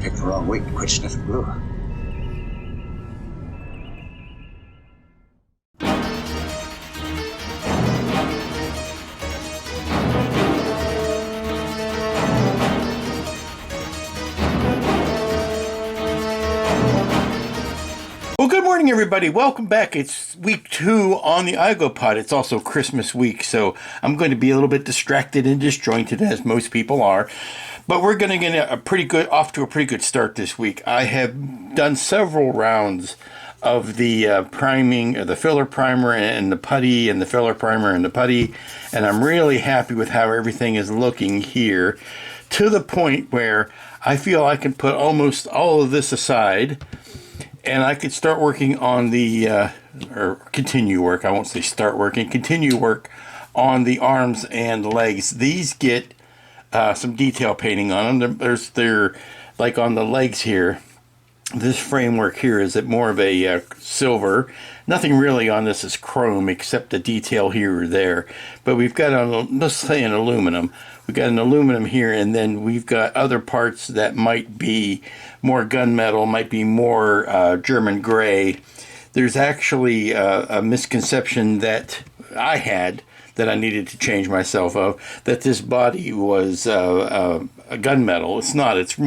Picked the wrong week to quit sniffing glue. Well, good morning, everybody. Welcome back. It's week 2 on the Igoe pod. It's also Christmas week, so I'm going to be a little bit distracted and disjointed, as most people are. But we're going to get off to a pretty good start this week. I have done several rounds of the priming, or the filler primer and the putty, and the filler primer and the putty, and I'm really happy with how everything is looking here, to the point where I feel I can put almost all of this aside, and I could start working on or continue work. I won't say start working, continue work on the arms and legs. These get some detail painting on them. They're like on the legs here. This framework here is more of a silver. Nothing really on this is chrome except the detail here or there. But we've got, let's say, an aluminum. We've got an aluminum here, and then we've got other parts that might be more gunmetal, might be more German gray. There's actually a misconception that I had that I needed to change myself of, that this body was a gunmetal. It's not. It's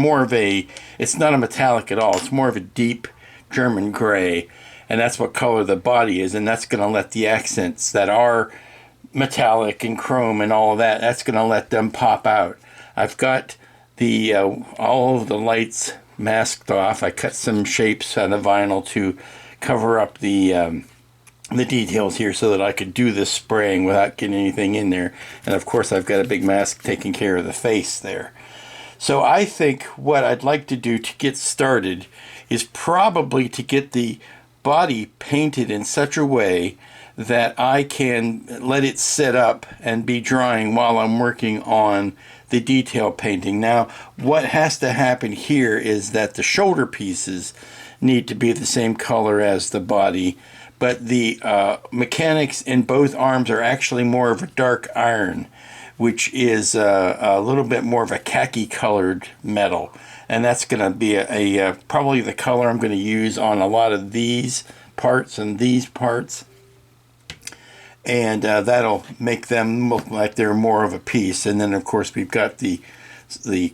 not a metallic at all. It's more of a deep German gray, and that's what color the body is, and that's going to let the accents that are metallic and chrome and all of that, that's going to let them pop out. I've got the all of the lights masked off. I cut some shapes on the vinyl to cover up the details here so that I could do this spraying without getting anything in there. And of course I've got a big mask taking care of the face there. So I think what I'd like to do to get started is probably to get the body painted in such a way that I can let it sit up and be drying while I'm working on the detail painting. Now, what has to happen here is that the shoulder pieces need to be the same color as the body, but the mechanics in both arms are actually more of a dark iron, which is a little bit more of a khaki colored metal. And that's going to be probably the color I'm going to use on a lot of these parts and these parts. And that'll make them look like they're more of a piece. And then, of course, we've got the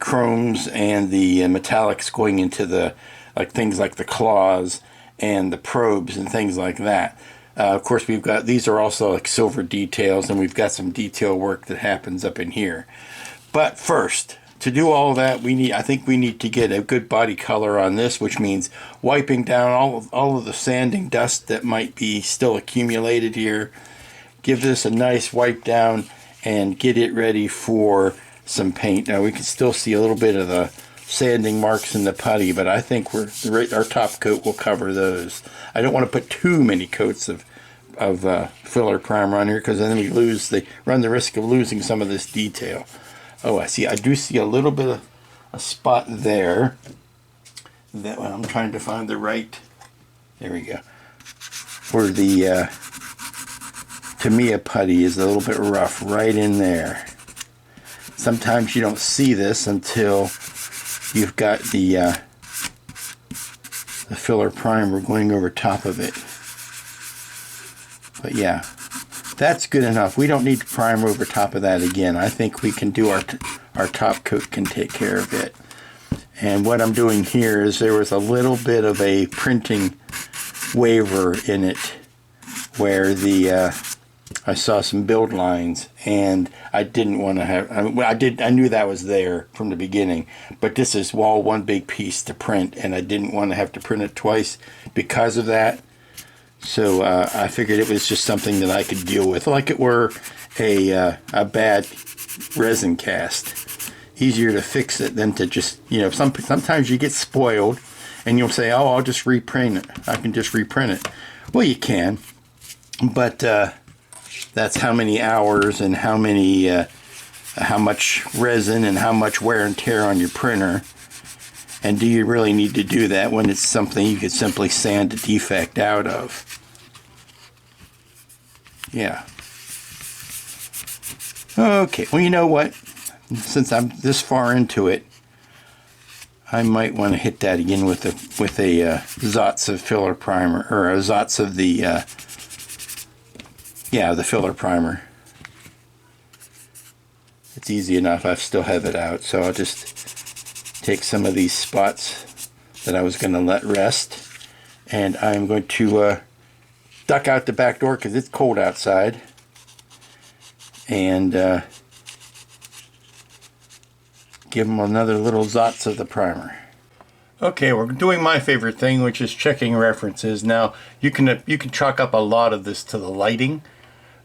chromes and the metallics going into things like the claws and the probes and things like that. Of course, these are also like silver details, and we've got some detail work that happens up in here. But first, to do all of that, I think we need to get a good body color on this, which means wiping down all of the sanding dust that might be still accumulated here. Give this a nice wipe down and get it ready for some paint. Now we can still see a little bit of the sanding marks in the putty, but I think our top coat will cover those. I don't want to put too many coats of filler primer on here, because then we run the risk of losing some of this detail. Oh, I do see a little bit of a spot there. That one I'm trying to find the right. There we go. Where the Tamiya putty is a little bit rough, right in there. Sometimes you don't see this until you've got the filler primer going over top of it. But yeah, that's good enough. We don't need to prime over top of that again. I think we can do our top coat can take care of it. And what I'm doing here is there was a little bit of a printing waver in it where I saw some build lines, and I didn't want to have. I knew that was there from the beginning, but this is all one big piece to print, and I didn't want to have to print it twice because of that. So I figured it was just something that I could deal with, like it were a bad resin cast. Easier to fix it than to just, sometimes you get spoiled, and you'll say, "Oh, I'll just reprint it. I can just reprint it." Well, you can, but that's how many hours and how much resin and how much wear and tear on your printer. And do you really need to do that when it's something you could simply sand a defect out of? Yeah. Okay, well, you know what? Since I'm this far into it, I might want to hit that again with a Zots of filler primer, or a Zots of the the filler primer. It's easy enough. I still have it out, so I'll just take some of these spots that I was going to let rest, and I'm going to duck out the back door because it's cold outside, and give them another little Zots of the primer. Okay, we're doing my favorite thing, which is checking references. Now, you can chalk up a lot of this to the lighting,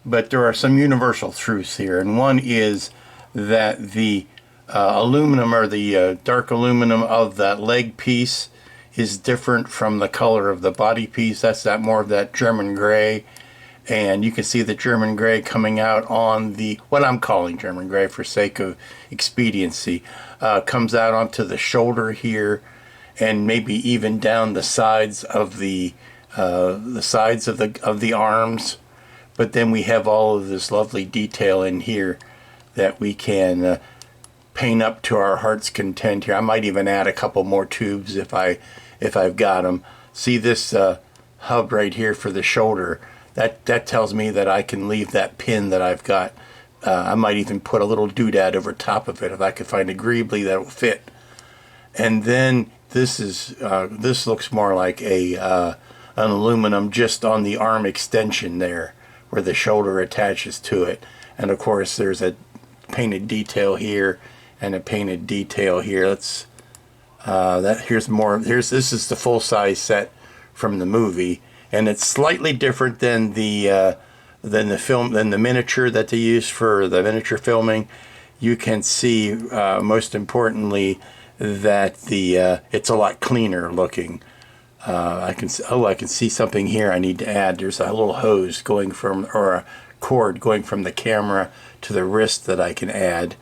but there are some universal truths here, and one is that the aluminum, or the dark aluminum of that leg piece, is different from the color of the body piece. That's that more of that German gray, and you can see the German gray coming out on the, what I'm calling German gray for sake of expediency, comes out onto the shoulder here, and maybe even down the sides of the sides of the arms. But then we have all of this lovely detail in here that we can paint up to our heart's content here. I might even add a couple more tubes if I've got them. See this hub right here for the shoulder? That tells me that I can leave that pin that I've got. I might even put a little doodad over top of it if I could find a greebly that will fit. And then this looks more like an aluminum just on the arm extension there, where the shoulder attaches to it. And of course, there's a painted detail here and a painted detail here. This is the full size set from the movie, and it's slightly different than the miniature that they use for the miniature filming. You can see most importantly that it's a lot cleaner looking. I can see something here I need to add. There's a little hose going from, or a cord going from the camera to the wrist that I can add.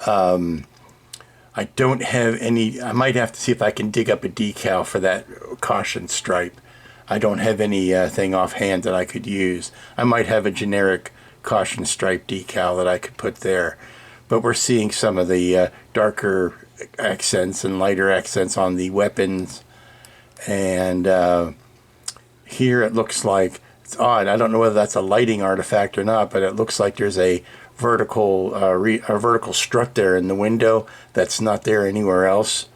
I don't have any. I might have to see if I can dig up a decal for that caution stripe. I don't have anything offhand that I could use. I might have a generic caution stripe decal that I could put there. But we're seeing some of the darker accents and lighter accents on the weapons. And here it looks like, it's odd, I don't know whether that's a lighting artifact or not, but it looks like there's a vertical strut there in the window that's not there anywhere else.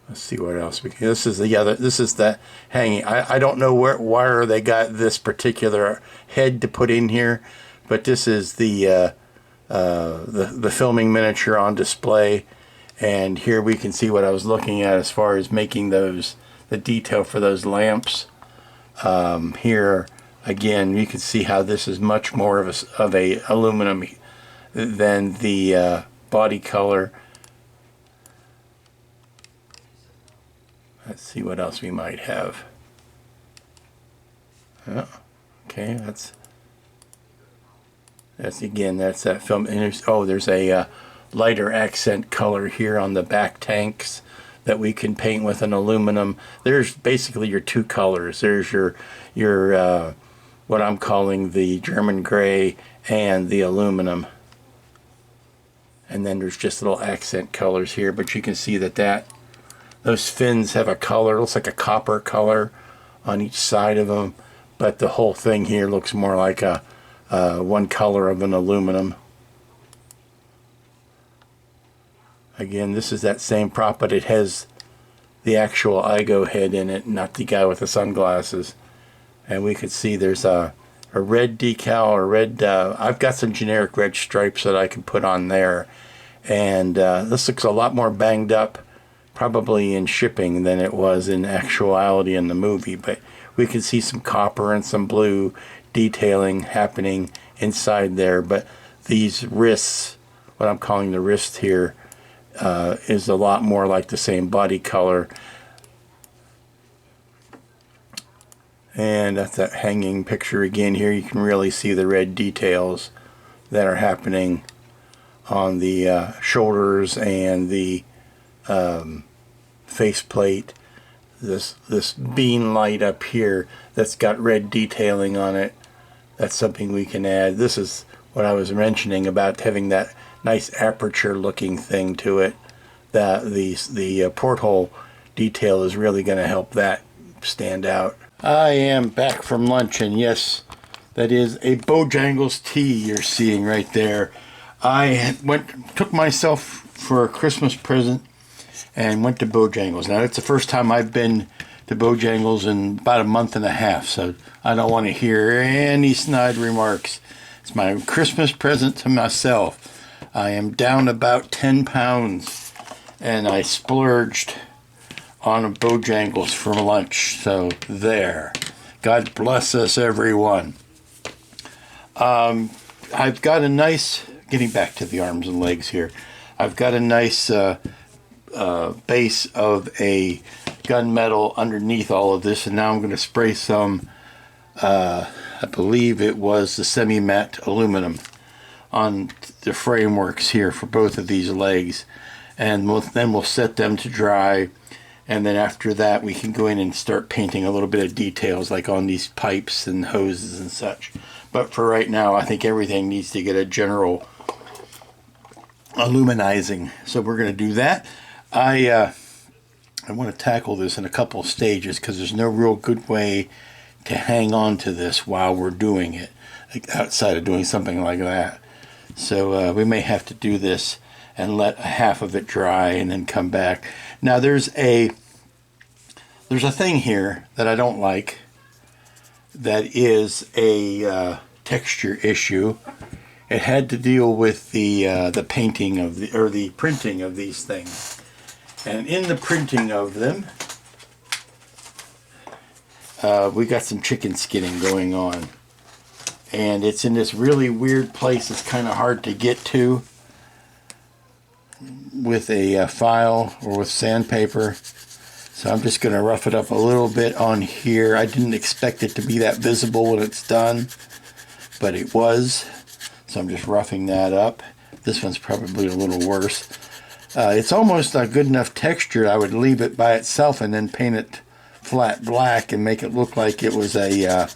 Let's see what else we can. This is the hanging. I don't know where they got this particular head to put in here, but this is the filming miniature on display. And here we can see what I was looking at as far as making the detail for those lamps. Here again, you can see how this is much more of a aluminum than the body color. Let's see what else we might have. Oh, okay, that's that film. And there's a lighter accent color here on the back tanks that we can paint with an aluminum. There's basically your two colors. There's your what I'm calling the German gray and the aluminum. And then there's just little accent colors here, but you can see that those fins have a color. It looks like a copper color on each side of them, but the whole thing here looks more like a one color of an aluminum. Again, this is that same prop, but it has the actual Igoe head in it, not the guy with the sunglasses. And we could see there's a red decal, or red, I've got some generic red stripes that I can put on there. And this looks a lot more banged up, probably in shipping, than it was in actuality in the movie. But we can see some copper and some blue detailing happening inside there. But these wrists, what I'm calling the wrist here, is a lot more like the same body color. And that's that hanging picture again. Here you can really see the red details that are happening on the shoulders and the faceplate. This bean light up here that's got red detailing on it, that's something we can add. This is what I was mentioning about having that nice aperture looking thing to it. the porthole detail is really going to help that stand out. I am back from lunch, and yes, that is a Bojangles tea you're seeing right there. I took myself for a Christmas present and went to Bojangles. Now, it's the first time I've been to Bojangles in about a month and a half, so I don't want to hear any snide remarks. It's my Christmas present to myself. I am down about 10 pounds, and I splurged on a Bojangles for lunch, so there. God bless us, everyone. I've got a nice, getting back to the arms and legs here, I've got a nice base of a gunmetal underneath all of this, and now I'm going to spray some, I believe it was the semi-matte aluminum on the frameworks here for both of these legs, and then we'll set them to dry, and then after that we can go in and start painting a little bit of details like on these pipes and hoses and such. But for right now, I think everything needs to get a general aluminizing, so we're going to do that. I want to tackle this in a couple of stages because there's no real good way to hang on to this while we're doing it, like outside of doing something like that. So we may have to do this and let half of it dry and then come back. Now there's a thing here that I don't like, that is a texture issue. It had to deal with the painting of the printing of these things, and in the printing of them, we got some chicken skinning going on, and it's in this really weird place. It's kind of hard to get to with a file or with sandpaper. So I'm just going to rough it up a little bit on here. I didn't expect it to be that visible when it's done, but it was. So I'm just roughing that up. This one's probably a little worse. It's almost a good enough texture. I would leave it by itself and then paint it flat black and make it look like it was a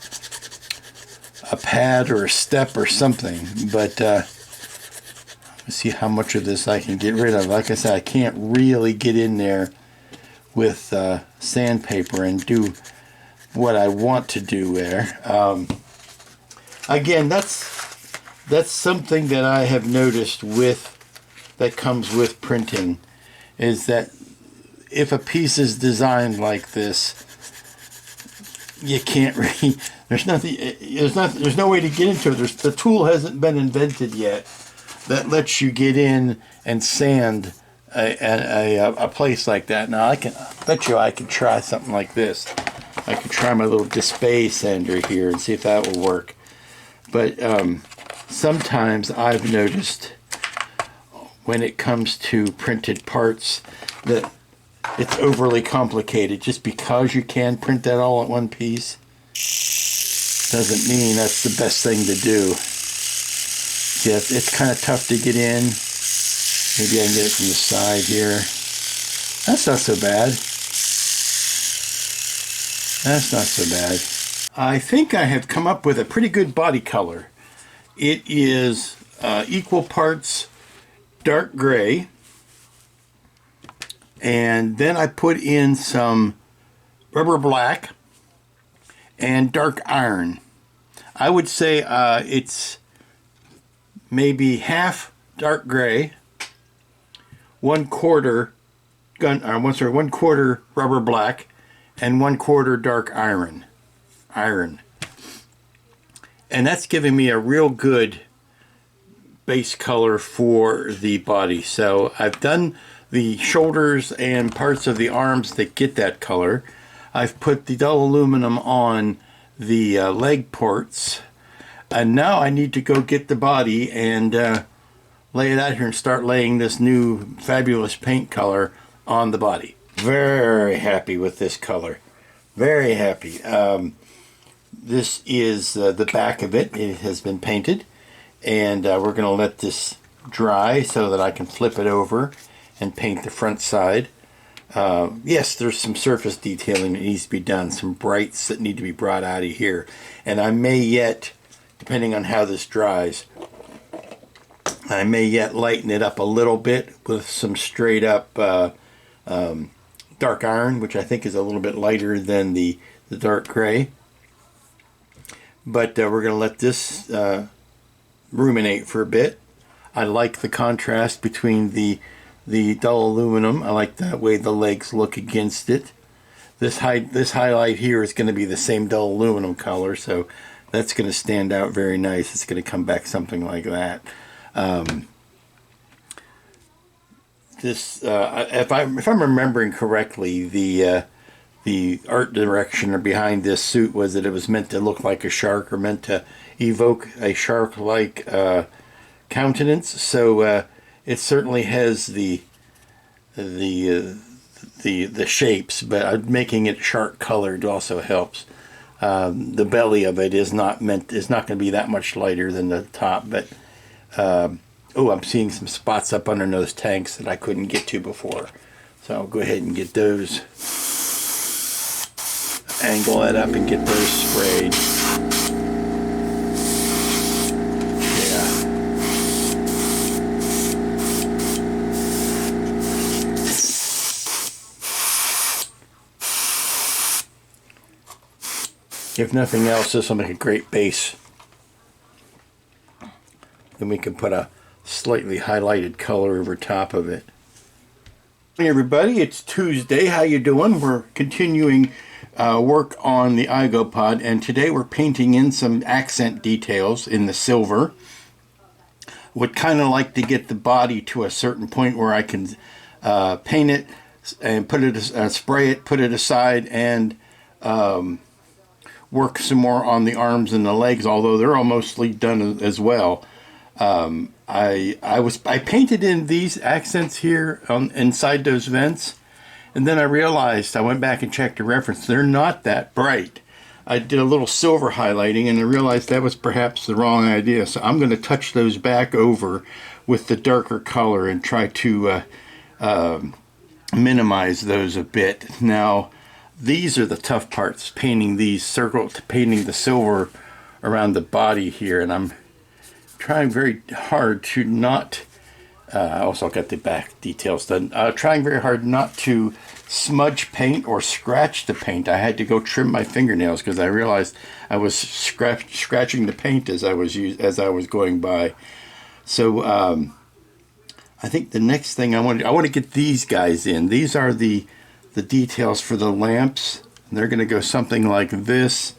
pad or a step or something. But let's see how much of this I can get rid of. Like I said, I can't really get in there with sandpaper and do what I want to do there. Again, that's something that I have noticed that comes with printing, is that if a piece is designed like this, you can't really, there's no way to get into it. The tool hasn't been invented yet that lets you get in and sand a place like that. Now I bet you I could try something like this. I could try my little display sander here and see if that will work. But sometimes I've noticed when it comes to printed parts that it's overly complicated. Just because you can print that all at one piece doesn't mean that's the best thing to do. Yeah, it's kind of tough to get in. Maybe I can get it from the side here. That's not so bad. That's not so bad. I think I have come up with a pretty good body color. It is equal parts dark gray, and then I put in some rubber black and dark iron. I would say it's maybe half dark gray, 1/4 1/4 rubber black, and 1/4 dark iron. And that's giving me a real good base color for the body. So I've done the shoulders and parts of the arms that get that color. I've put the dull aluminum on the leg ports, and now I need to go get the body and lay it out here and start laying this new fabulous paint color on the body. Very happy with this color. Very happy. This is the back of it. It has been painted, and we're going to let this dry so that I can flip it over and paint the front side. Yes, there's some surface detailing that needs to be done, some brights that need to be brought out of here, and I may yet, depending on how this dries, I may yet lighten it up a little bit with some straight up dark iron, which I think is a little bit lighter than the dark gray. But we're going to let this ruminate for a bit. I like the contrast between the dull aluminum. I like the way the legs look against it. This highlight here is going to be the same dull aluminum color, so that's going to stand out very nice. It's going to come back something like that. If I'm remembering correctly, the art direction behind this suit was that it was meant to look like a shark, or meant to evoke a shark-like countenance. So it certainly has the shapes, but making it shark colored also helps. The belly of it is not going to be that much lighter than the top, but I'm seeing some spots up under those tanks that I couldn't get to before, so I'll go ahead and get those, angle that up and get those sprayed. If nothing else, this will make a great base. Then we can put a slightly highlighted color over top of it. Hey everybody, it's Tuesday. How you doing? We're continuing work on the Igoe pod, and today we're painting in some accent details in the silver. Would kind of like to get the body to a certain point where I can paint it and put it, spray it, put it aside, and work some more on the arms and the legs, although they're all mostly done as well. I painted in these accents here inside those vents, and then I realized, I went back and checked the reference, they're not that bright. I did a little silver highlighting, and I realized that was perhaps the wrong idea, so I'm going to touch those back over with the darker color and try to minimize those a bit. Now, these are the tough parts, painting these painting the silver around the body here, and I'm trying very hard to not, I also got the back details done, trying very hard not to smudge paint or scratch the paint. I had to go trim my fingernails because I realized I was scratching the paint as I was going by. So I think the next thing I want to get these guys in. These are the details for the lamps. They're going to go something like this,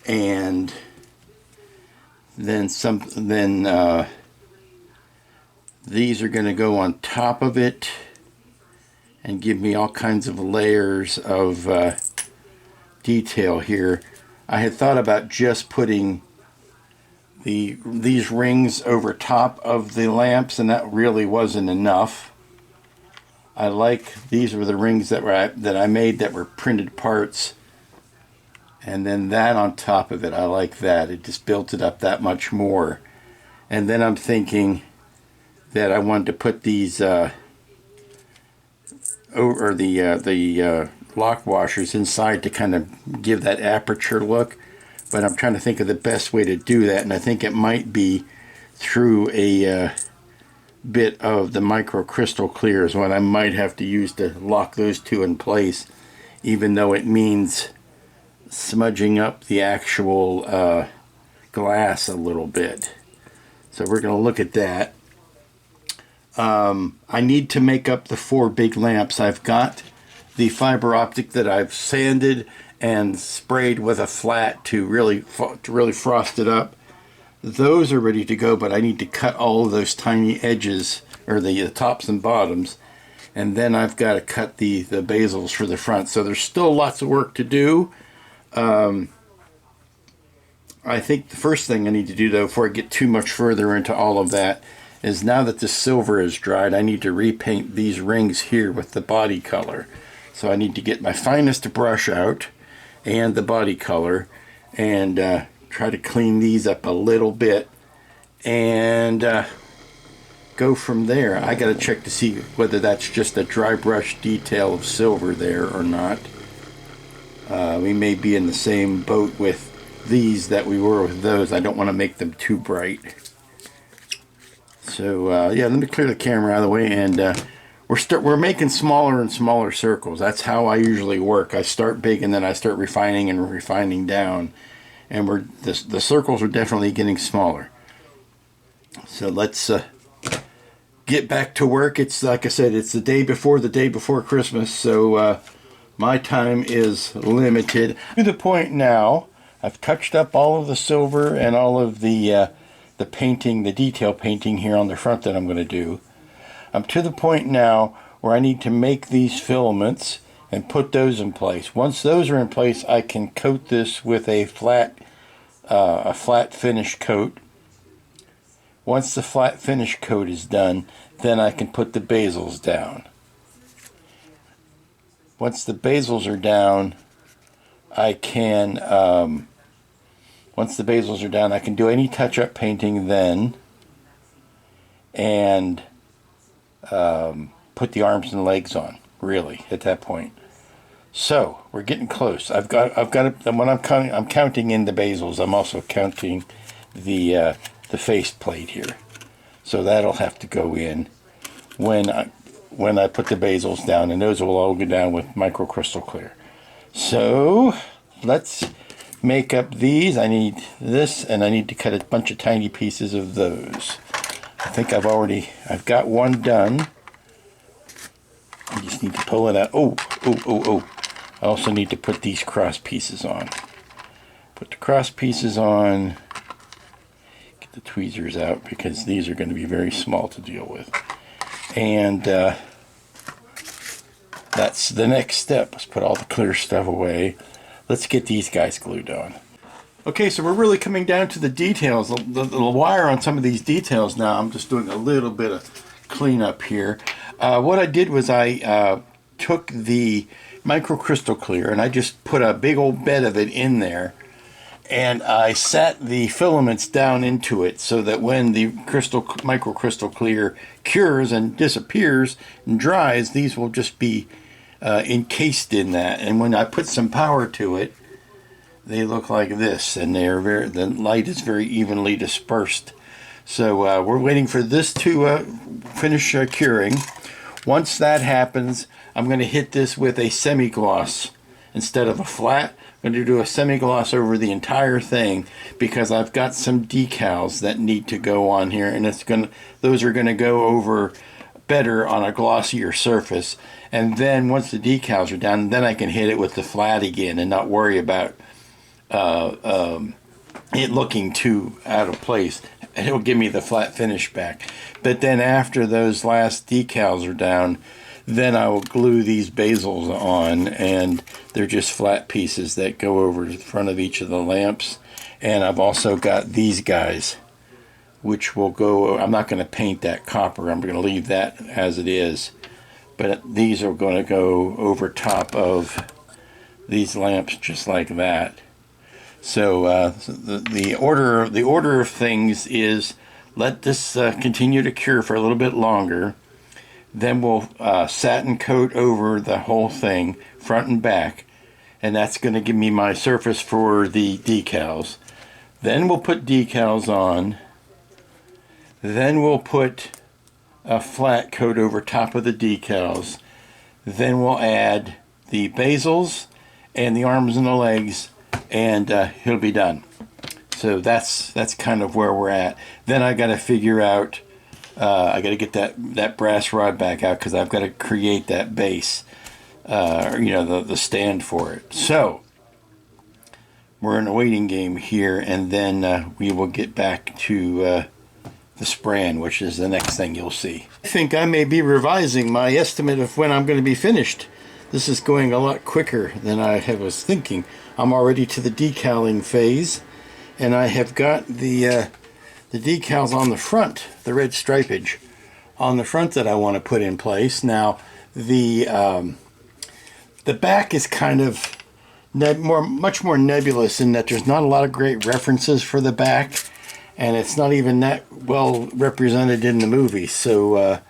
and then these are going to go on top of it and give me all kinds of layers of detail here. I had thought about just putting these rings over top of the lamps, and that really wasn't enough. I like, these were the rings that I made that were printed parts, and then that on top of it, I like that. It just built it up that much more. And then I'm thinking that I wanted to put these lock washers inside to kind of give that aperture look, but I'm trying to think of the best way to do that, and I think it might be through a bit of the microcrystal clear is what I might have to use to lock those two in place, even though it means smudging up the actual glass a little bit. So we're going to look at that. I need to make up the 4 big lamps. I've got the fiber optic that I've sanded and sprayed with a flat to really frost it up. Those are ready to go, but I need to cut all of those tiny edges, or the tops and bottoms, and then I've got to cut the bezels for the front. So there's still lots of work to do. I think the first thing I need to do, though, before I get too much further into all of that, is now that the silver is dried, I need to repaint these rings here with the body color. So I need to get my finest brush out and the body color, and try to clean these up a little bit, and go from there. I got to check to see whether that's just a dry brush detail of silver there or not. We may be in the same boat with these that we were with those. I don't want to make them too bright. So yeah, let me clear the camera out of the way, and we're making smaller and smaller circles. That's how I usually work. I start big and then I start refining and refining down, and the circles are definitely getting smaller. So let's get back to work. It's like I said, it's the day before Christmas, so my time is limited. To the point now, I've touched up all of the silver and all of the painting, the detail painting here on the front that I'm going to do. I'm to the point now where I need to make these filaments and put those in place. Once those are in place, I can coat this with a flat finish coat. Once the flat finish coat is done, then I can put the bezels down. Once the bezels are down, I can do any touch-up painting then, and put the arms and legs on, really, at that point. So we're getting close. I've got when I'm counting in the bezels, I'm also counting the faceplate here. So that'll have to go in when I put the bezels down, and those will all go down with microcrystal clear. So let's make up these. I need this, and I need to cut a bunch of tiny pieces of those. I think I've got one done. I just need to pull it out. Oh. I also need to put these cross pieces on. Put the cross pieces on. Get the tweezers out, because these are going to be very small to deal with. And that's the next step. Let's put all the clear stuff away. Let's get these guys glued on. Okay, so we're really coming down to the details, the wire on some of these details now. I'm just doing a little bit of cleanup here. What I did was I took the microcrystal clear and I just put a big old bed of it in there, and I sat the filaments down into it so that when the microcrystal clear cures and disappears and dries, these will just be encased in that. And when I put some power to it, they look like this, and the light is very evenly dispersed. So we're waiting for this to finish curing. Once that happens, I'm going to hit this with a semi-gloss instead of a flat. I'm going to do a semi-gloss over the entire thing, because I've got some decals that need to go on here, and those are going to go over better on a glossier surface. And then once the decals are done, then I can hit it with the flat again and not worry about it looking too out of place. It'll give me the flat finish back. But then after those last decals are down, then I will glue these bezels on, and they're just flat pieces that go over the front of each of the lamps. And I've also got these guys, which will go, I'm not going to paint that copper, I'm going to leave that as it is, but these are going to go over top of these lamps just like that. So the order of things is, let this continue to cure for a little bit longer. Then we'll satin coat over the whole thing, front and back, and that's going to give me my surface for the decals. Then we'll put decals on. Then we'll put a flat coat over top of the decals. Then we'll add the bezels and the arms and the legs, and he'll be done. So that's kind of where we're at. Then I got to figure out, I got to get that brass rod back out, because I've got to create that base, the stand for it. So we're in a waiting game here, and then we will get back to the spraying, which is the next thing you'll see. I think I may be revising my estimate of when I'm going to be finished. This is going a lot quicker than I was thinking. I'm already to the decaling phase, and I have got the decals on the front, the red stripage on the front that I want to put in place. Now the back is kind of much more nebulous, in that there's not a lot of great references for the back, and it's not even that well represented in the movie. So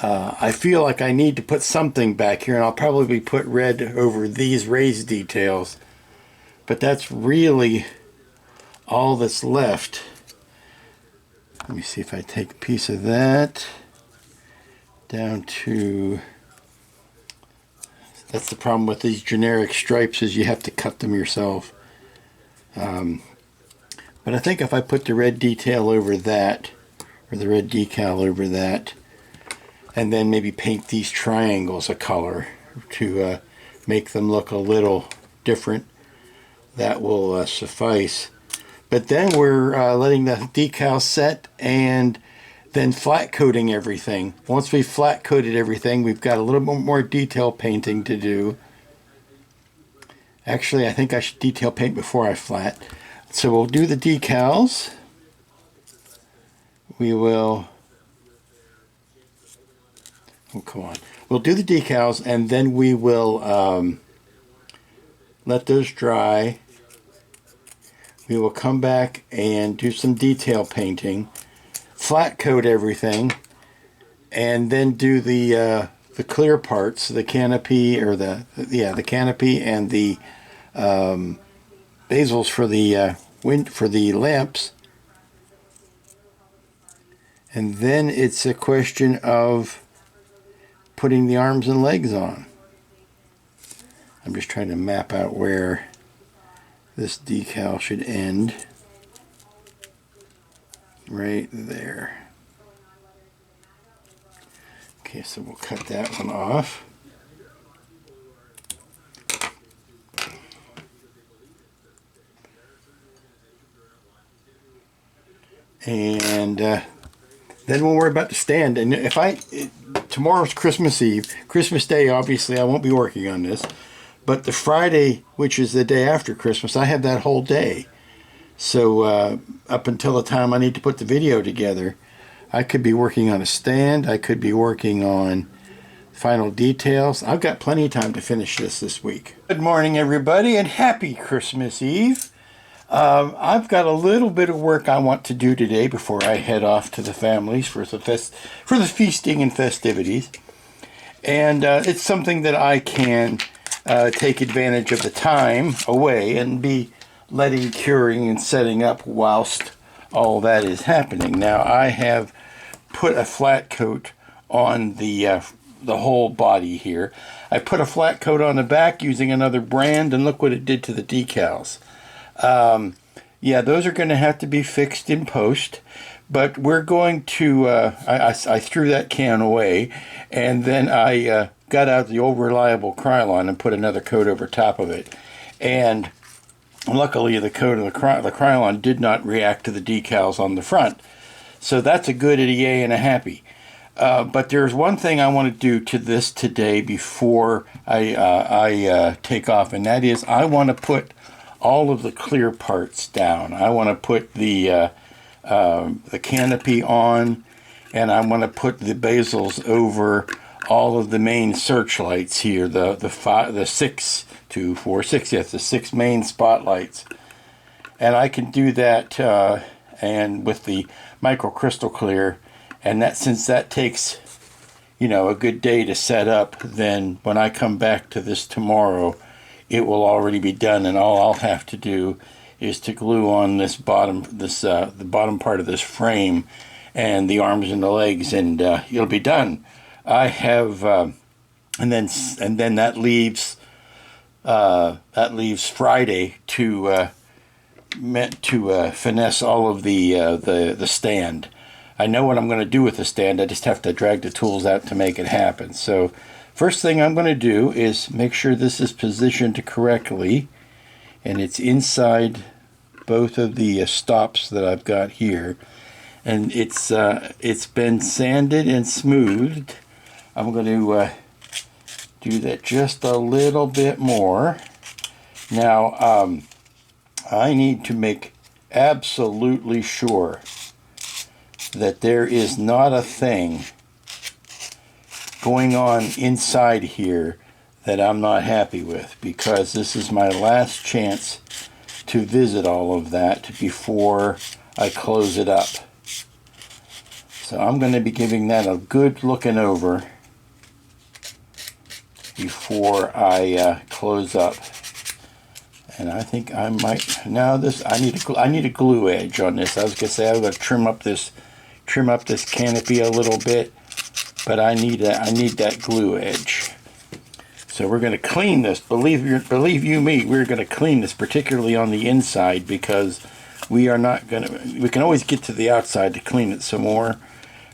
I feel like I need to put something back here, and I'll probably put red over these raised details. But that's really all that's left. Let me see if I take a piece of that down to, that's the problem with these generic stripes, is you have to cut them yourself. But I think if I put the red detail over that, or the red decal over that, and then maybe paint these triangles a color to make them look a little different, that will suffice. But then we're letting the decal set and then flat coating everything. Once we've flat coated everything, we've got a little bit more detail painting to do. Actually, I think I should detail paint before I flat. So we'll do the decals. We will, oh come on. We'll do the decals and then we will let those dry. We will come back and do some detail painting, flat coat everything, and then do the clear parts, the canopy, or the canopy and the bezels for the lamps. And then it's a question of putting the arms and legs on. I'm just trying to map out where this decal should end. Right there. Okay, so we'll cut that one off. And then we'll worry about the stand. And if tomorrow's Christmas Eve, Christmas Day, obviously I won't be working on this, but the Friday, which is the day after Christmas, I have that whole day. So up until the time I need to put the video together, I could be working on a stand, I could be working on final details. I've got plenty of time to finish this week. Good morning, everybody, and happy Christmas Eve. I've got a little bit of work I want to do today before I head off to the families for the feasting and festivities. And it's something that I can take advantage of the time away and be letting curing and setting up whilst all that is happening. Now I have put a flat coat on the whole body here. I put a flat coat on the back using another brand, and look what it did to the decals. Yeah, those are going to have to be fixed in post, but we're going to, I threw that can away, and then I got out the old reliable Krylon and put another coat over top of it. And luckily the coat of the Krylon did not react to the decals on the front. So that's a good yay and a happy. But there's one thing I want to do to this today before I take off, and that is I want to put all of the clear parts down. I want to put the canopy on, and I want to put the bezels over all of the main searchlights here, the 6 the 6 main spotlights. And I can do that and with the micro crystal clear, and that, since that takes a good day to set up, then when I come back to this tomorrow, it will already be done, and all I'll have to do is to glue on the bottom part of this frame and the arms and the legs, and it'll be done. I have and then that leaves Friday to finesse all of the stand. I know what I'm going to do with the stand. I just have to drag the tools out to make it happen. So first thing I'm going to do is make sure this is positioned correctly, and it's inside both of the stops that I've got here, and it's been sanded and smoothed. I'm going to do that just a little bit more. Now I need to make absolutely sure that there is not a thing going on inside here that I'm not happy with, because this is my last chance to visit all of that before I close it up. So I'm going to be giving that a good looking over before I close up. And I think I might, now this, I need a glue edge on this. I was going to say I'm going to trim up this trim up this canopy a little bit, but I need that glue edge. So we're going to clean this. Believe you me, we're going to clean this, particularly on the inside, because we are not going to. We can always get to the outside to clean it some more,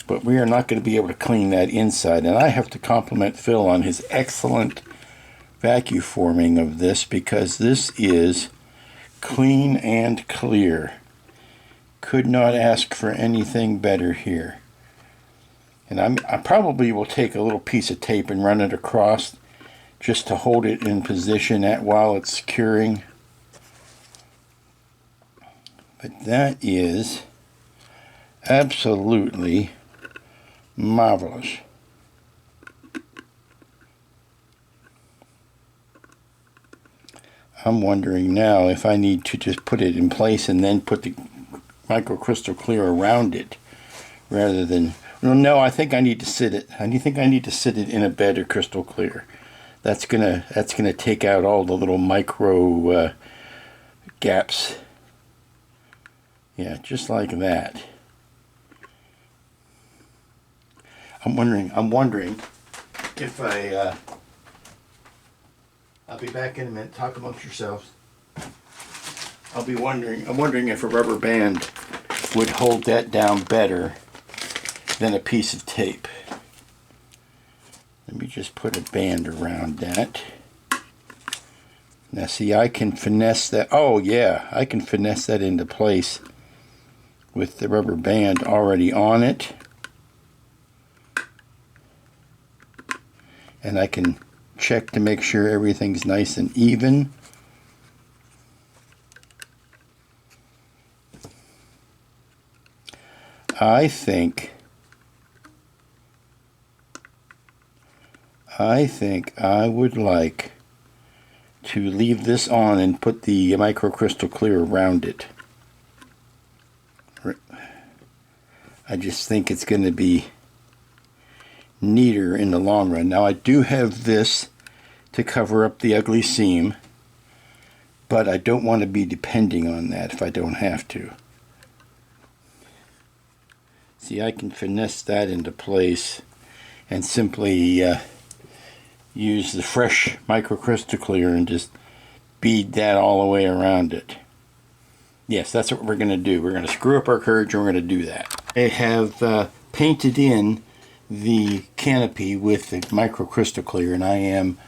but we are not going to be able to clean that inside. And I have to compliment Phil on his excellent vacuum forming of this, because this is clean and clear. Could not ask for anything better here. And I probably will take a little piece of tape and run it across just to hold it in position while it's curing. But that is absolutely marvelous. I'm wondering now if I need to just put it in place and then put the microcrystal clear around it, rather than. Well, no, I think I need to sit it. I think I need to sit it in a bed of crystal clear. That's gonna take out all the little micro gaps. Yeah, just like that. I'm wondering if I'll be back in a minute. Talk amongst yourselves. I'm wondering if a rubber band would hold that down better than a piece of tape. Let me just put a band around that. Now see, I can finesse that. Oh yeah, I can finesse that into place with the rubber band already on it. And I can check to make sure everything's nice and even. I think I would like to leave this on and put the microcrystal clear around it. I just think it's going to be neater in the long run. Now I do have this to cover up the ugly seam, but I don't want to be depending on that if I don't have to. See, I can finesse that into place and simply use the fresh microcrystal clear and just bead that all the way around it. Yes, that's what we're going to do. We're going to screw up our courage and we're going to do that. I have painted in the canopy with the microcrystal clear, and I am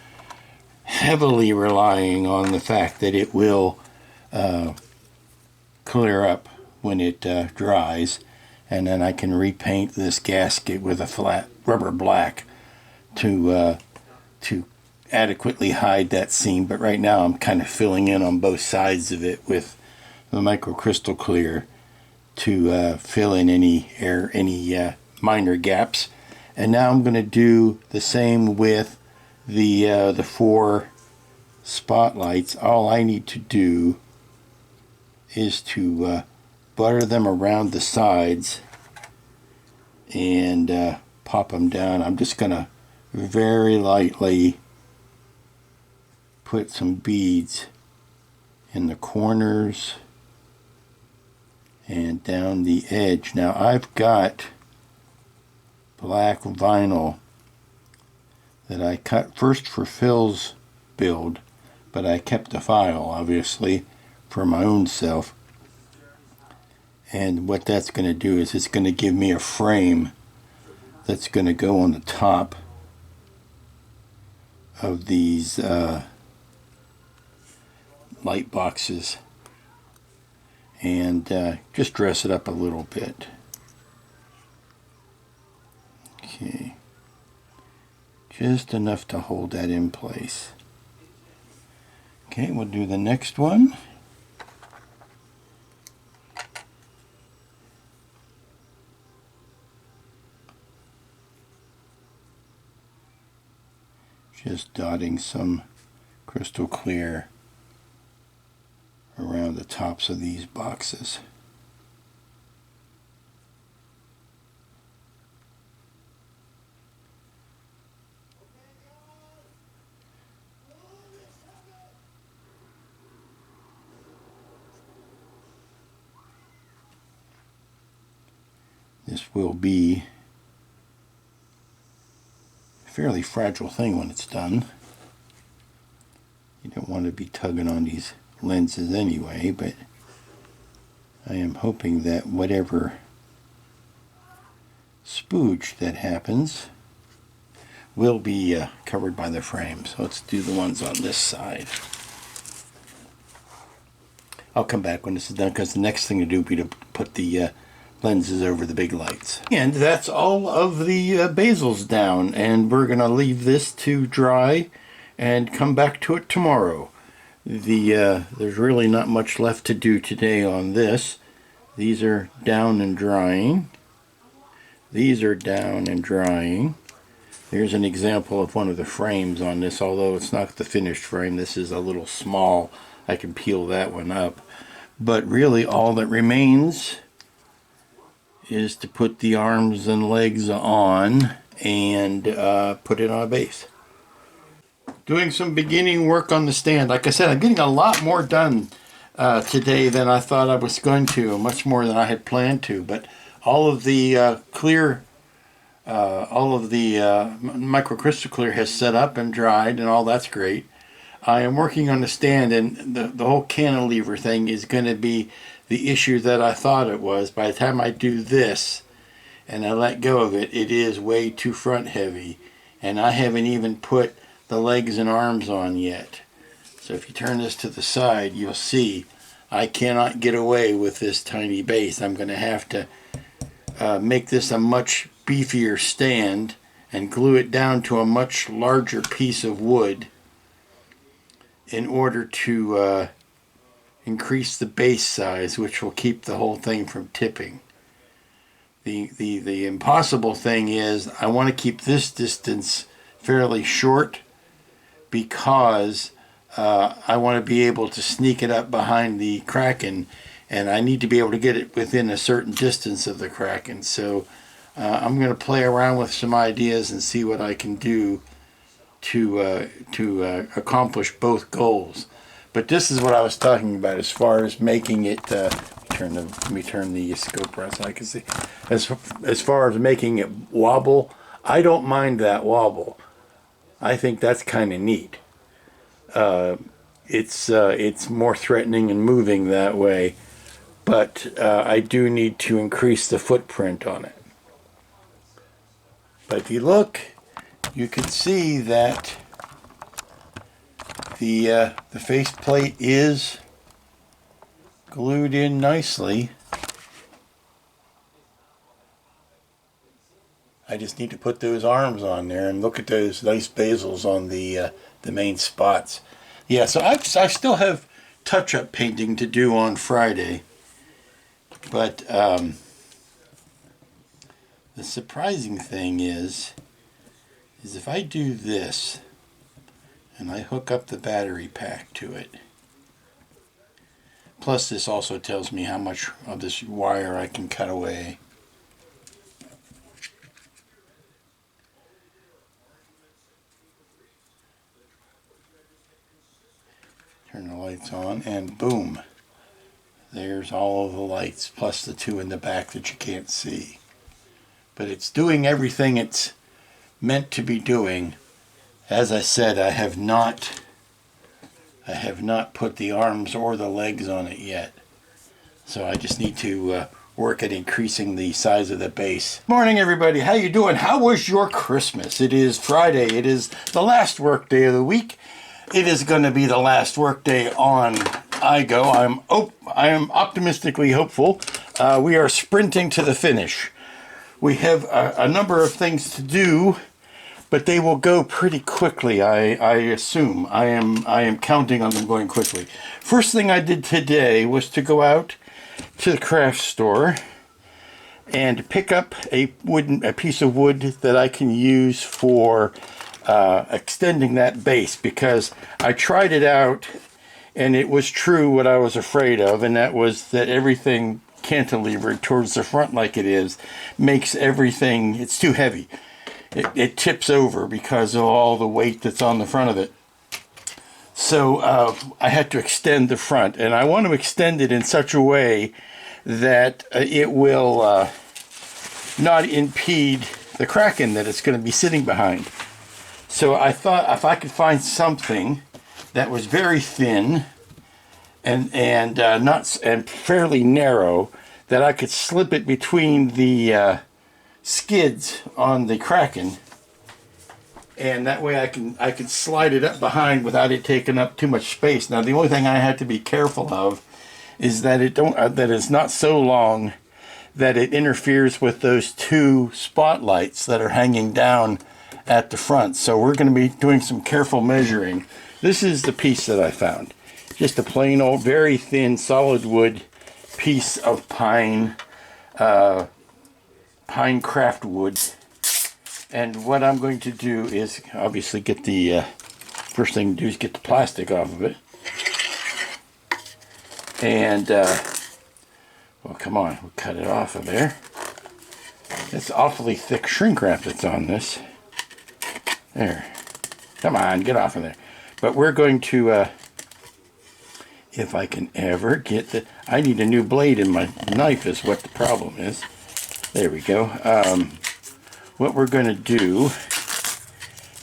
heavily relying on the fact that it will clear up when it dries, and then I can repaint this gasket with a flat rubber black to adequately hide that seam. But right now I'm kind of filling in on both sides of it with the microcrystal clear to fill in any minor gaps. And now I'm going to do the same with the 4 spotlights. All I need to do is to butter them around the sides and pop them down. I'm just going to very lightly put some beads in the corners and down the edge. Now I've got black vinyl that I cut first for Phil's build, but I kept the file obviously for my own self. And what that's going to do is it's going to give me a frame that's going to go on the top of these light boxes and just dress it up a little bit. Okay, just enough to hold that in place. Okay, we'll do the next one. Just dotting some crystal clear around the tops of these boxes. This will be a fairly fragile thing when it's done. You don't want to be tugging on these lenses anyway, but I am hoping that whatever spooge that happens will be covered by the frame. So let's do the ones on this side. I'll come back when this is done, because the next thing to do will be to put the lenses over the big lights. And that's all of the basils down, and we're going to leave this to dry and come back to it tomorrow. There's really not much left to do today on this. These are down and drying. These are down and drying. Here's an example of one of the frames on this, although it's not the finished frame. This is a little small. I can peel that one up. But really all that remains is to put the arms and legs on and put it on a base. Doing some beginning work on the stand. Like I said, I'm getting a lot more done today than I thought I was going to, much more than I had planned to. But all of the microcrystal clear has set up and dried, and all that's great. I am working on the stand, and the whole cantilever thing is going to be the issue that I thought it was. By the time I do this and I let go of it, it is way too front heavy, and I haven't even put the legs and arms on yet. So if you turn this to the side, you'll see I cannot get away with this tiny base. I'm going to have to make this a much beefier stand and glue it down to a much larger piece of wood in order to increase the base size, which will keep the whole thing from tipping. The impossible thing is I want to keep this distance fairly short, because I want to be able to sneak it up behind the Kraken, and I need to be able to get it within a certain distance of the Kraken. So I'm going to play around with some ideas and see what I can do to accomplish both goals. But this is what I was talking about as far as making it. Let me turn the scope around so I can see. As far as making it wobble, I don't mind that wobble. I think that's kind of neat. It's more threatening and moving that way, but I do need to increase the footprint on it. But if you look, you can see that the faceplate is glued in nicely. I just need to put those arms on there, and look at those nice basils on the main spots. Yeah, so I still have touch-up painting to do on Friday, but the surprising thing is if I do this and I hook up the battery pack to it, plus this also tells me how much of this wire I can cut away. Turn the lights on, and boom, there's all of the lights, plus the two in the back that you can't see. But it's doing everything it's meant to be doing. As I said, I have not put the arms or the legs on it yet. So I just need to work at increasing the size of the base. Morning, everybody. How you doing? How was your Christmas? It is Friday. It is the last work day of the week. It is going to be the last work day on Igoe. I am optimistically hopeful. We are sprinting to the finish. We have a number of things to do, but they will go pretty quickly, I assume. I am counting on them going quickly. First thing I did today was to go out to the craft store and pick up a piece of wood that I can use for extending that base, because I tried it out and it was true what I was afraid of, and that was that everything cantilevered towards the front like it is makes everything, it's too heavy. It tips over because of all the weight that's on the front of it. So I had to extend the front, and I want to extend it in such a way that it will not impede the Kraken that it's going to be sitting behind. So I thought if I could find something that was very thin and not and fairly narrow, that I could slip it between the skids on the Kraken, and that way I can slide it up behind without it taking up too much space. Now the only thing I had to be careful of is that that it's not so long that it interferes with those two spotlights that are hanging down at the front. So we're going to be doing some careful measuring. This is the piece that I found. Just a plain old, very thin, solid wood piece of pine craft wood. And what I'm going to do is obviously get the first thing to do is get the plastic off of it. And well, come on, we'll cut it off of there. It's awfully thick shrink wrap that's on this. There. Come on, get off of there. But we're going to, if I can ever get the... I need a new blade in my knife is what the problem is. There we go. What we're going to do,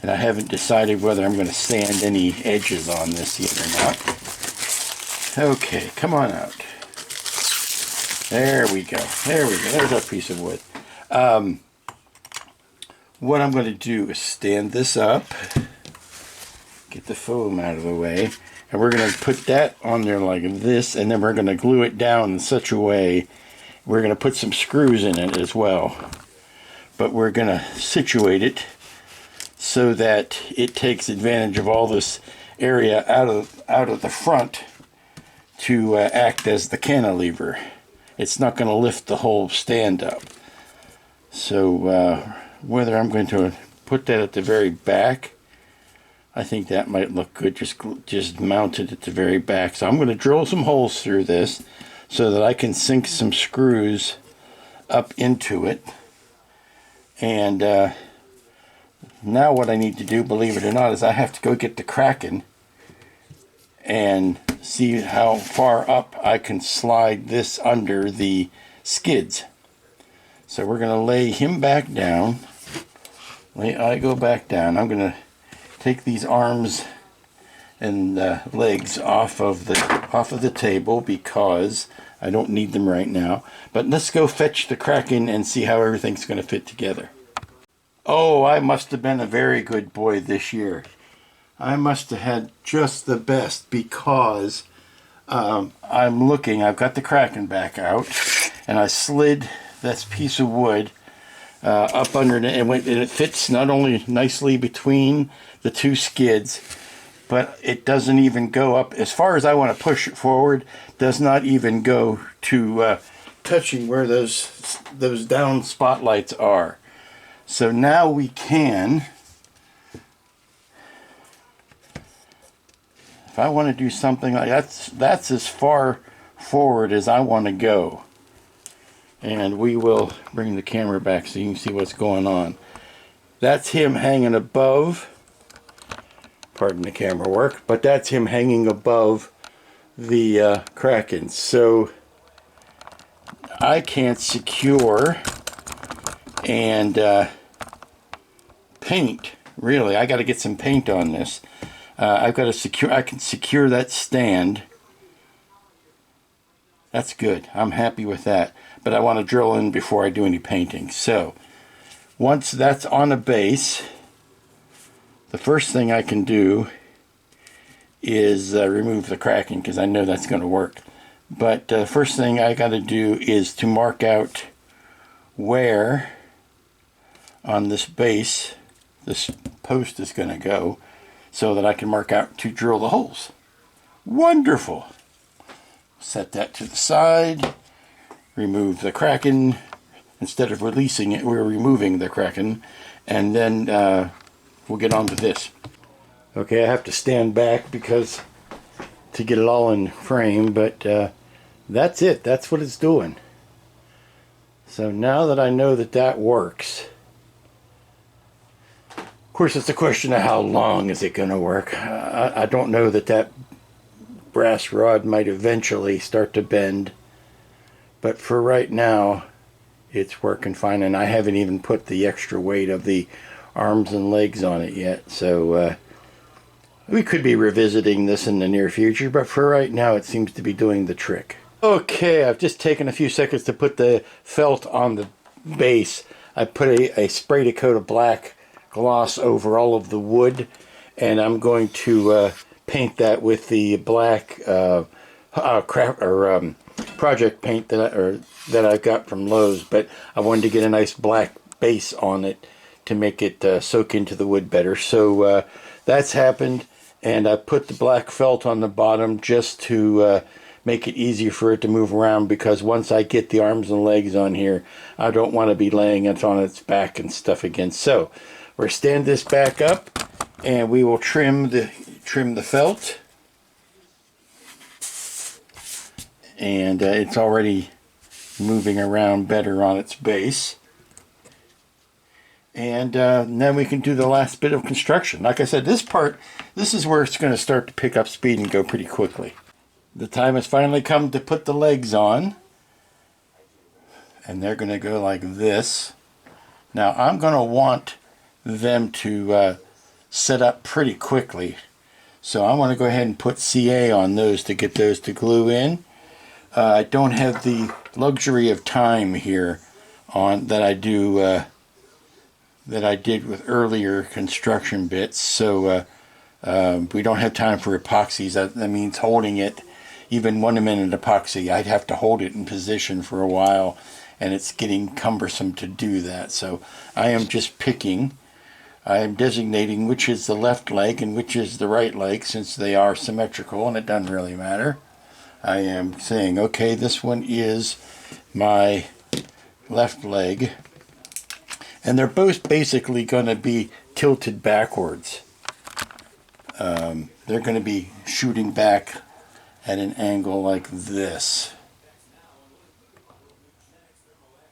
and I haven't decided whether I'm going to sand any edges on this yet or not. Okay, come on out. There we go. There we go. There's our piece of wood. What I'm going to do is stand this up, get the foam out of the way, and we're going to put that on there like this, and then we're going to glue it down in such a way. We're going to put some screws in it as well, but we're going to situate it so that it takes advantage of all this area out of the front to act as the cantilever. It's not going to lift the whole stand up. So whether I'm going to put that at the very back, I think that might look good, just mount it at the very back. So I'm going to drill some holes through this so that I can sink some screws up into it. And now what I need to do, believe it or not, is I have to go get the Kraken and see how far up I can slide this under the skids. So we're going to lay him back down. Lay Igoe back down. I'm going to take these arms and legs off of the table because I don't need them right now. But let's go fetch the Kraken and see how everything's going to fit together. Oh, I must have been a very good boy this year. I must have had just the best because I'm looking. I've got the Kraken back out, and I slid this piece of wood up under it, and it fits not only nicely between the two skids, but it doesn't even go up as far as I want to push it forward. Does not even go to touching where those down spotlights are. So now we can, if I want to do something like that's as far forward as I want to go. And we will bring the camera back so you can see what's going on. That's him hanging above, pardon the camera work, but that's him hanging above the Kraken. So I can't secure and paint, really. I got to get some paint on this. I've got to secure, I can secure that stand. That's good. I'm happy with that. But I want to drill in before I do any painting. So once that's on a base, the first thing I can do is remove the Kraken, because I know that's going to work. But first thing I got to do is to mark out where on this base this post is going to go, so that I can mark out to drill the holes. Wonderful. Set that to the side. Remove the Kraken. Instead of releasing it, we're removing the Kraken, and then we'll get on to this. Okay, I have to stand back because to get it all in frame, but that's it. That's what it's doing. So now that I know that that works, of course it's a question of how long is it going to work. I don't know that brass rod might eventually start to bend, but for right now it's working fine, and I haven't even put the extra weight of the arms and legs on it yet, so we could be revisiting this in the near future, but for right now it seems to be doing the trick. Okay, I've just taken a few seconds to put the felt on the base. I put a sprayed a coat of black gloss over all of the wood, and I'm going to paint that with the black project paint that I got from Lowe's, but I wanted to get a nice black base on it to make it soak into the wood better. So that's happened, and I put the black felt on the bottom just to make it easier for it to move around, because once I get the arms and legs on here, I don't want to be laying it on its back and stuff again. So we'll stand this back up, and we will trim the felt. And it's already moving around better on its base. And then we can do the last bit of construction. Like I said, this is where it's going to start to pick up speed and go pretty quickly. The time has finally come to put the legs on, and they're going to go like this. Now I'm going to want them to set up pretty quickly, so I want to go ahead and put CA on those to get those to glue in. I don't have the luxury of time here on that I do that I did with earlier construction bits, so we don't have time for epoxies. That means holding it. Even 1 minute epoxy, I'd have to hold it in position for a while, and it's getting cumbersome to do that. So I am just picking. I am designating which is the left leg and which is the right leg, since they are symmetrical, and it doesn't really matter. I am saying, okay, this one is my left leg, and they're both basically going to be tilted backwards. They're going to be shooting back at an angle like this.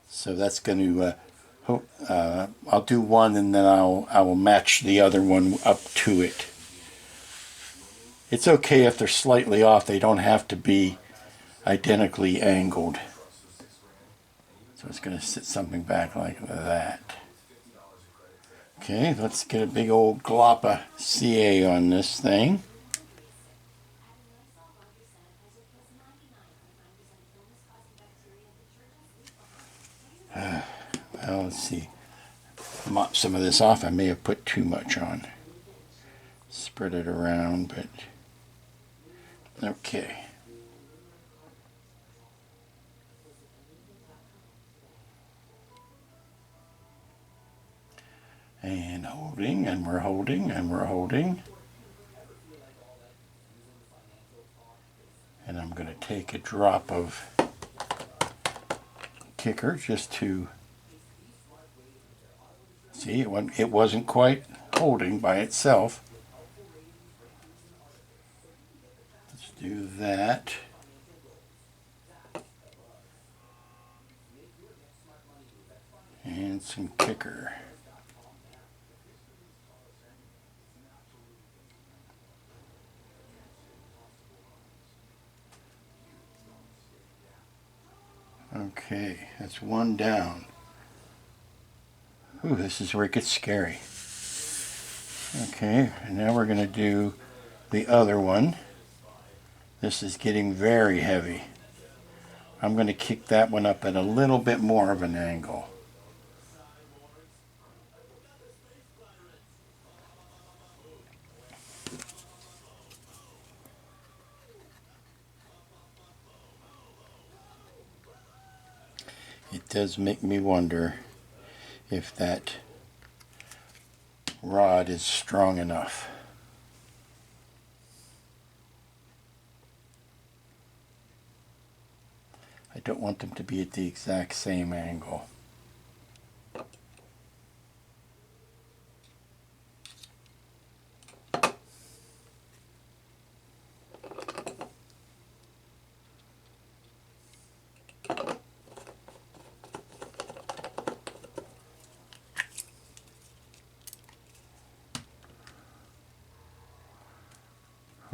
So that's going to, I'll do one, and then I will match the other one up to it. It's okay if they're slightly off. They don't have to be identically angled. So it's going to sit something back like that. Okay, let's get a big old glop of CA on this thing. Well, let's see. Mop some of this off. I may have put too much on. Spread it around, but okay. And holding, and we're holding, and we're holding. And I'm going to take a drop of kicker just to see it wasn't quite holding by itself. Let's do that. And some kicker. Okay, that's one down. Ooh, this is where it gets scary. Okay, and now we're going to do the other one. This is getting very heavy. I'm going to kick that one up at a little bit more of an angle. It does make me wonder if that rod is strong enough. I don't want them to be at the exact same angle.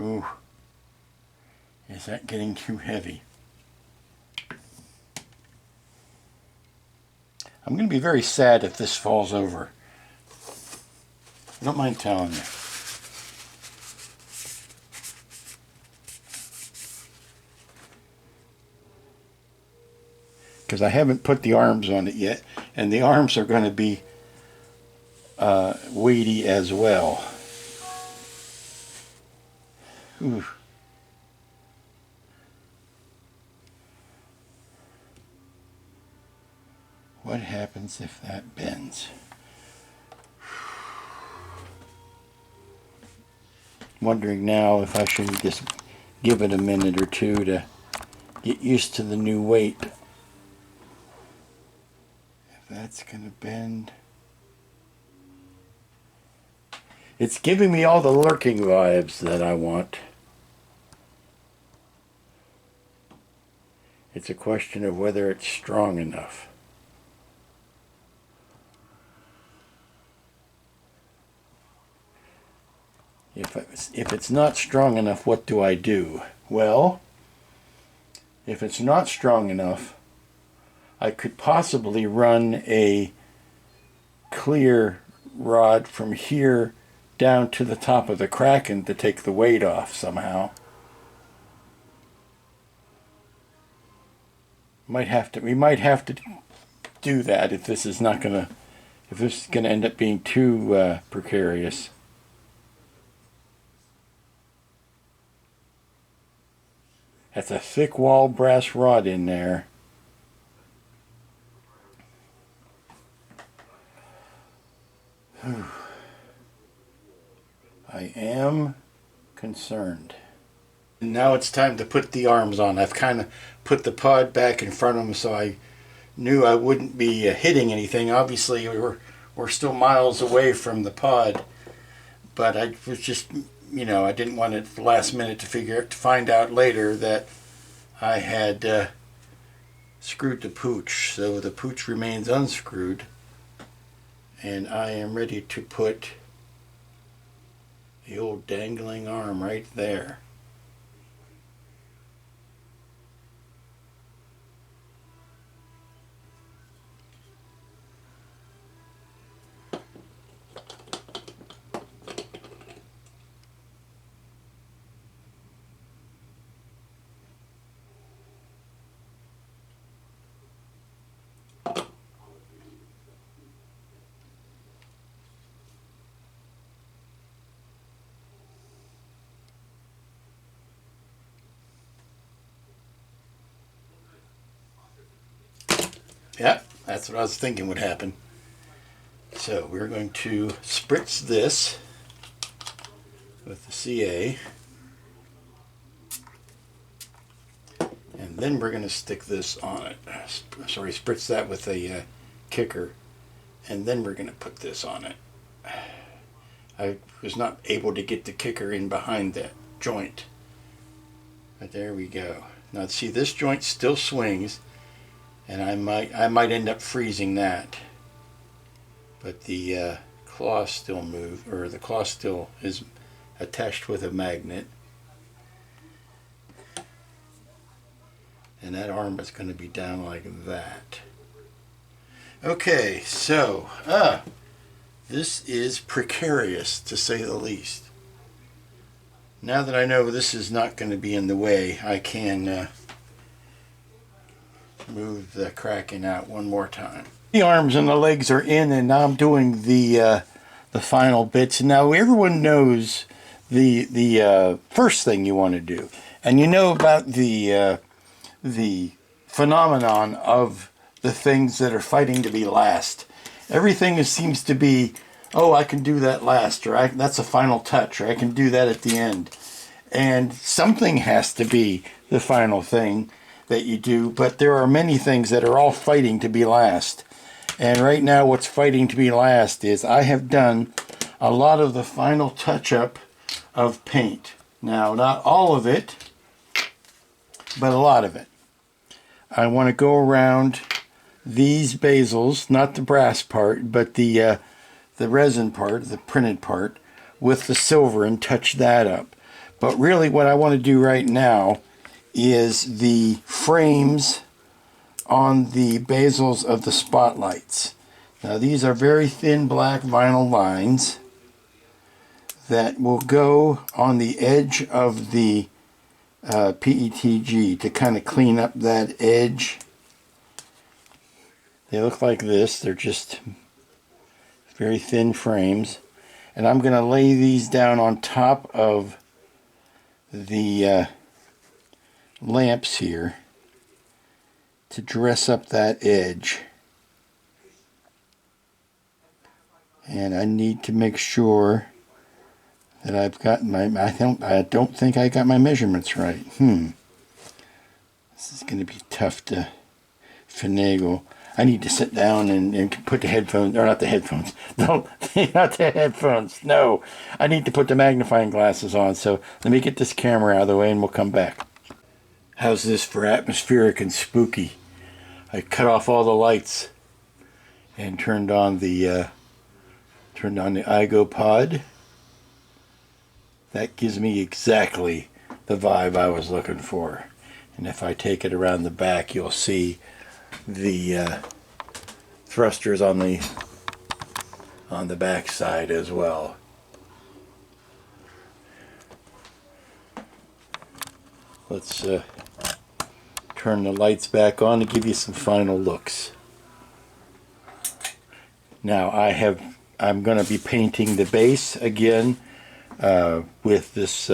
Ooh, is that getting too heavy? I'm going to be very sad if this falls over. I don't mind telling you. Because I haven't put the arms on it yet, and the arms are going to be weighty as well. Ooh. What happens if that bends? Wondering now if I should just give it a minute or two to get used to the new weight. If that's gonna bend. It's giving me all the lurking vibes that I want. It's a question of whether it's strong enough. If it's not strong enough, what do I do? Well, if it's not strong enough, I could possibly run a clear rod from here down to the top of the Kraken to take the weight off somehow. We might have to do that if this is gonna end up being too precarious. That's a thick wall brass rod in there. I am concerned. And now it's time to put the arms on. I've kind of put the pod back in front of them so I knew I wouldn't be hitting anything. Obviously, we're still miles away from the pod, but I was just, I didn't want it at the last minute to find out later that I had screwed the pooch. So the pooch remains unscrewed, and I am ready to put the old dangling arm right there. Yeah, that's what I was thinking would happen. So we're going to spritz this with the CA. And then we're going to stick this on it. Sorry, spritz that with a kicker. And then we're going to put this on it. I was not able to get the kicker in behind that joint. But there we go. Now see, this joint still swings. And I might end up freezing that, but the claw still the claw still is attached with a magnet, and that arm is going to be down like that. Okay, so this is precarious to say the least. Now that I know this is not going to be in the way, I can move the Kraken out one more time. The arms and the legs are in, and now I'm doing the final bits. Now everyone knows the first thing you want to do, and you know about the phenomenon of the things that are fighting to be last. Everything seems to be, oh, I can do that last, or that's a final touch, or I can do that at the end, and something has to be the final thing that you do, but there are many things that are all fighting to be last. And right now what's fighting to be last is I have done a lot of the final touch-up of paint. Now, not all of it, but a lot of it. I want to go around these bezels, not the brass part, but the resin part, the printed part, with the silver and touch that up. But really what I want to do right now is the frames on the bezels of the spotlights. Now these are very thin black vinyl lines that will go on the edge of the PETG to kind of clean up that edge. They look like this. They're just very thin frames. And I'm going to lay these down on top of the lamps here to dress up that edge. And I need to make sure that I've got my, I don't think I got my measurements right. This is going to be tough to finagle. I need to sit down and put the headphones, or not the headphones, no, not the headphones, no. I need to put the magnifying glasses on, so let me get this camera out of the way and we'll come back. How's this for atmospheric and spooky? I cut off all the lights and turned on the Igoe pod. That gives me exactly the vibe I was looking for. And if I take it around the back, you'll see the thrusters on the back side as well. Let's turn the lights back on to give you some final looks. Now I'm going to be painting the base again with this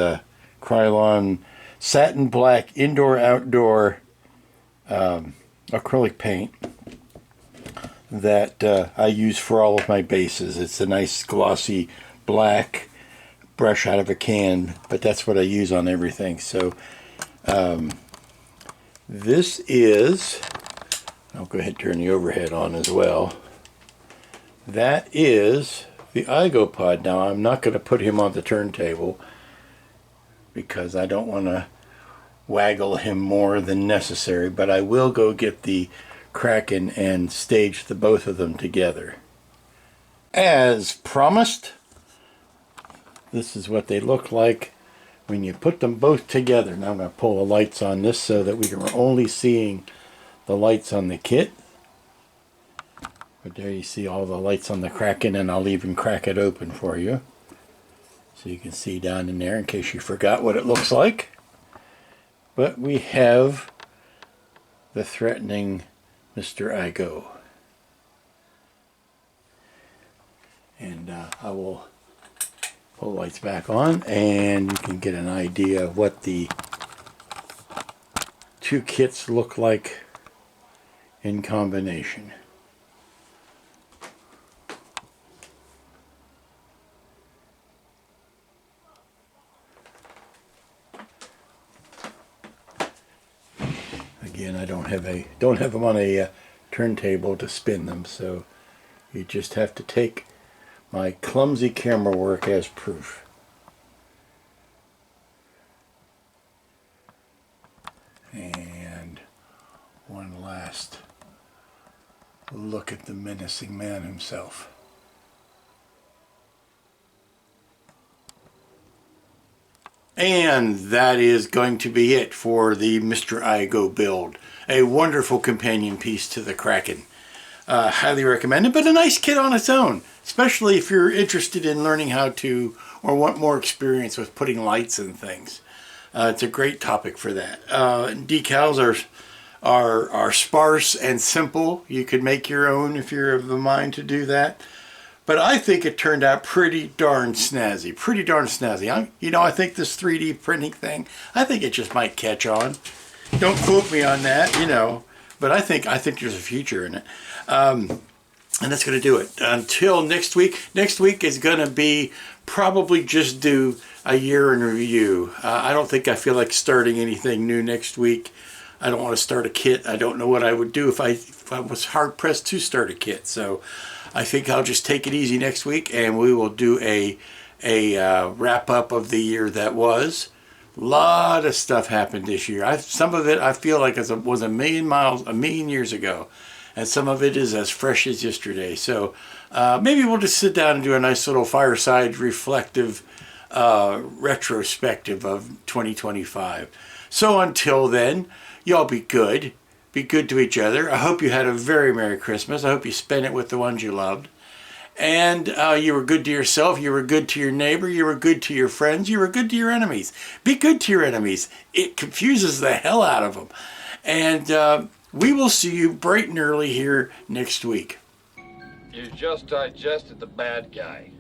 Krylon satin black indoor-outdoor acrylic paint that I use for all of my bases. It's a nice glossy black brush out of a can, but that's what I use on everything. So this is, I'll go ahead and turn the overhead on as well. That is the Igoe pod. Now I'm not going to put him on the turntable because I don't want to waggle him more than necessary, but I will go get the Kraken and stage the both of them together. As promised, this is what they look like when you put them both together. Now I'm going to pull the lights on this so that we are only seeing the lights on the kit. But there you see all the lights on the Kraken, and I'll even crack it open for you so you can see down in there in case you forgot what it looks like. But we have the threatening Mr. Igoe. And I will pull the lights back on and you can get an idea of what the two kits look like in combination. Again, I don't have them on a turntable to spin them, so you just have to take my clumsy camera work as proof. And one last look at the menacing man himself. And that is going to be it for the Mr. Igoe build. A wonderful companion piece to the Kraken. Highly recommended, but a nice kit on its own. Especially if you're interested in learning how to, or want more experience with putting lights and things. It's a great topic for that. Decals are sparse and simple. You could make your own if you're of the mind to do that. But I think it turned out pretty darn snazzy. Pretty darn snazzy. I think this 3D printing thing, I think it just might catch on. Don't quote me on that, but I think there's a future in it. And that's going to do it. Until next week. Next week is going to be probably just do a year in review. I don't think I feel like starting anything new next week. I don't want to start a kit. I don't know what I would do if I was hard pressed to start a kit. So I think I'll just take it easy next week, and we will do a wrap up of the year that was. A lot of stuff happened this year. Some of it I feel like it was a million years ago, and some of it is as fresh as yesterday. So maybe we'll just sit down and do a nice little fireside reflective retrospective of 2025. So until then, y'all be good, Be good to each other. I hope you had a very Merry Christmas. I hope you spent it with the ones you loved. And you were good to yourself. You were good to your neighbor. You were good to your friends. You were good to your enemies. Be good to your enemies. It confuses the hell out of them. And we will see you bright and early here next week. You just digested the bad guy.